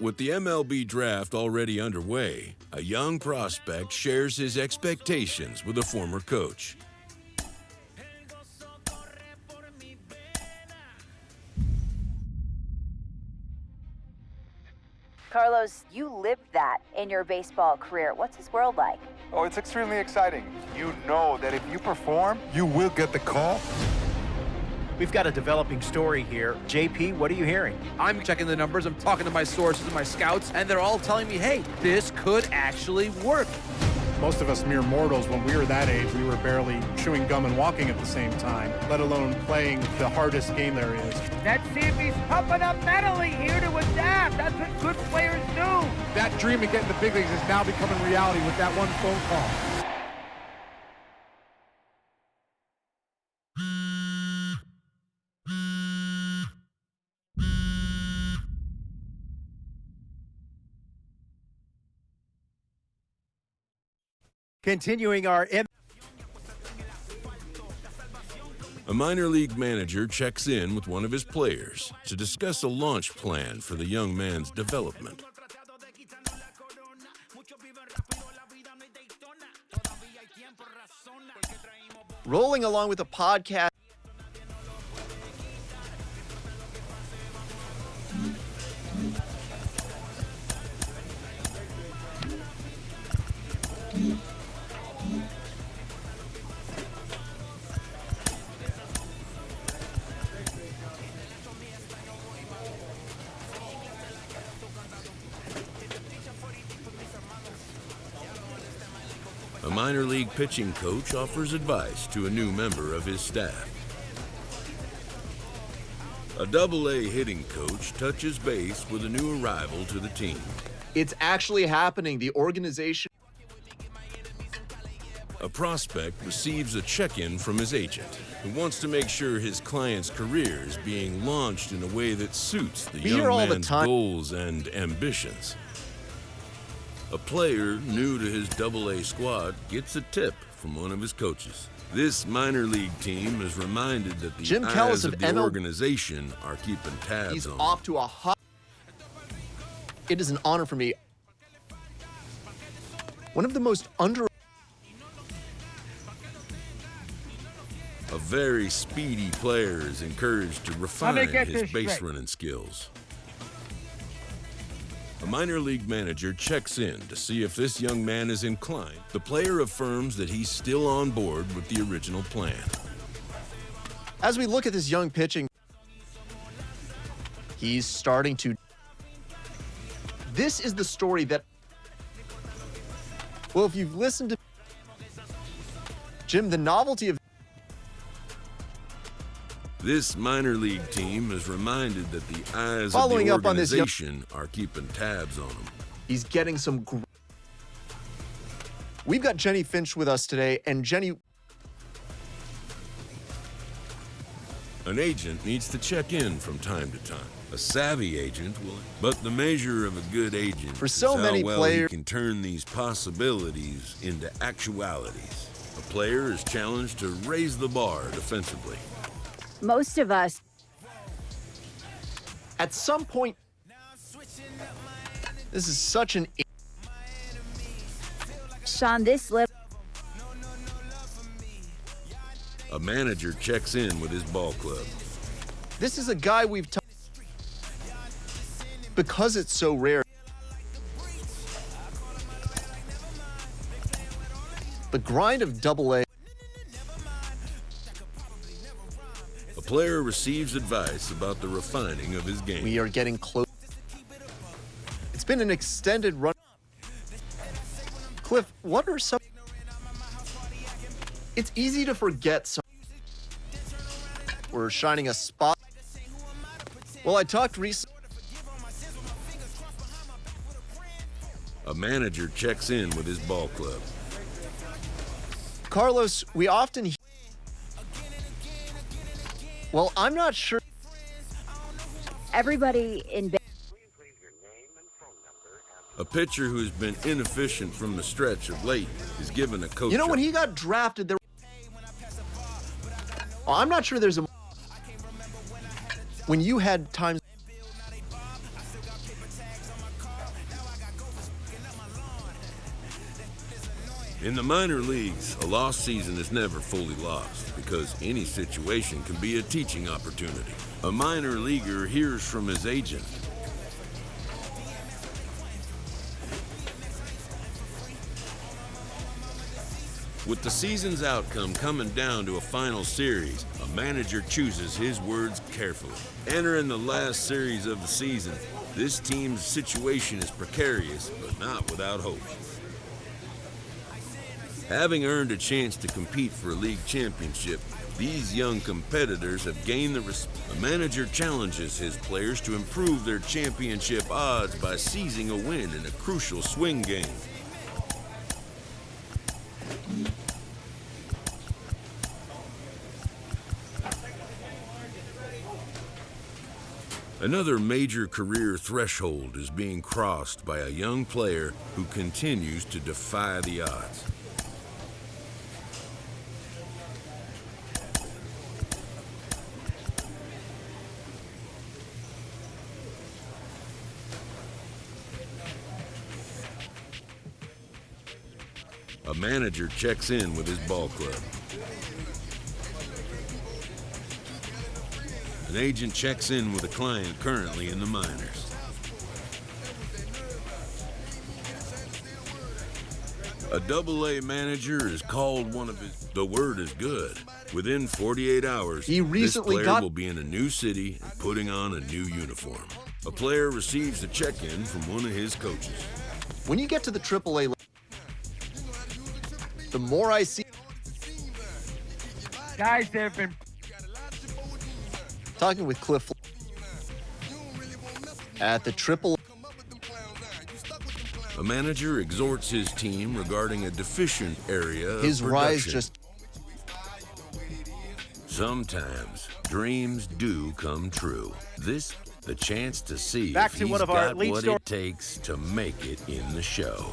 With the MLB draft already underway, a young prospect shares his expectations with a former coach. Carlos, you lived that in your baseball career. What's his world like? Oh, it's extremely exciting. You know that if you perform, you will get the call. We've got a developing story here. JP, what are you hearing? I'm checking the numbers, I'm talking to my sources and my scouts, and they're all telling me, hey, this could actually work. Most of us mere mortals, when we were that age, we were barely chewing gum and walking at the same time, let alone playing the hardest game there is. Let's see if he's pumping up mentally here to adapt. That's what good players do. That dream of getting the big leagues is now becoming reality with that one phone call. Continuing our A minor league manager checks in with one of his players to discuss a launch plan for the young man's development. rolling along with the podcast. A minor league pitching coach offers advice to a new member of his staff. A Double-A hitting coach touches base with a new arrival to the team. It's actually happening. The organization. A prospect receives a check-in from his agent, who wants to make sure his client's career is being launched in a way that suits the young man's goals and ambitions. A player new to his Double-A squad gets a tip from one of his coaches. This minor league team is reminded that the eyes of the organization are keeping tabs He's on him. off to a hot. It is an honor for me. One of the most under. A very speedy player is encouraged to refine his base running skills. A minor league manager checks in to see if this young man is inclined. The player affirms that he's still on board with the original plan. As we look at this young pitching, he's starting to. This is the story that. Well, if you've listened to Jim, the novelty of. This minor league team is reminded that the eyes of the organization are keeping tabs on him. He's getting some. We've got Jenny Finch with us today, and Jenny. An agent needs to check in from time to time. A savvy agent will, but the measure of a good agent for so is many how well players he can turn these possibilities into actualities. A player is challenged to raise the bar defensively. Most of us, at some point, this is such an. Sean, this little. A manager checks in with his ball club. This is a guy we've because it's so rare. The grind of Double-A. A player receives advice about the refining of his game. We are getting close. It's been an extended run. Cliff, what are some? It's easy to forget some. We're shining a spot. Well, I talked recently. A manager checks in with his ball club. Carlos, we often. Well, I'm not sure. Everybody in. A pitcher who's been inefficient from the stretch of late is given a coach. You know, when he got drafted, there. Oh, I'm not sure there's a. When you had times. In the minor leagues, a lost season is never fully lost because any situation can be a teaching opportunity. A minor leaguer hears from his agent. With the season's outcome coming down to a final series, a manager chooses his words carefully. Entering the last series of the season, this team's situation is precarious, but not without hope. Having earned a chance to compete for a league championship, these young competitors have gained the respect. A manager challenges his players to improve their championship odds by seizing a win in a crucial swing game. Another major career threshold is being crossed by a young player who continues to defy the odds. A manager checks in with his ball club. An agent checks in with a client currently in the minors. A Double-A manager is called one of his... The word is good. Within 48 hours, this player will be in a new city and putting on a new uniform. A player receives a check-in from one of his coaches. When you get to the Triple-A, the more I see... Guys, there have been... Talking with Cliff at the Triple. A manager exhorts his team regarding a deficient area of his production. rise just... Sometimes dreams do come true. This, the chance to see Back if to he's one of our got lead what stories. it takes to make it in the show.